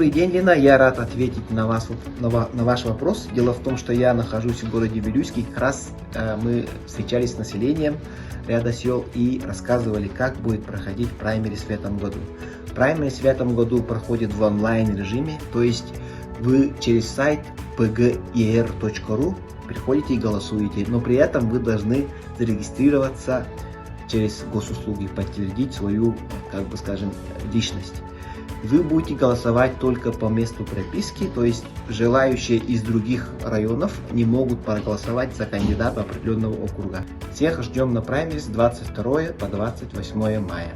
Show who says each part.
Speaker 1: Добрый день, Лена. Я рад ответить на ваш вопрос. Дело в том, что я нахожусь в городе Вилюйске. Как раз мы встречались с населением ряда сел и рассказывали, как будет проходить праймерис в этом году. Праймерис в этом году проходит в онлайн режиме, то есть вы через сайт pgir.ru приходите и голосуете, но при этом вы должны зарегистрироваться через госуслуги, подтвердить свою, личность. Вы будете голосовать только по месту прописки, то есть желающие из других районов не могут проголосовать за кандидата определенного округа. Всех ждем на праймерис с 22 по 28 мая.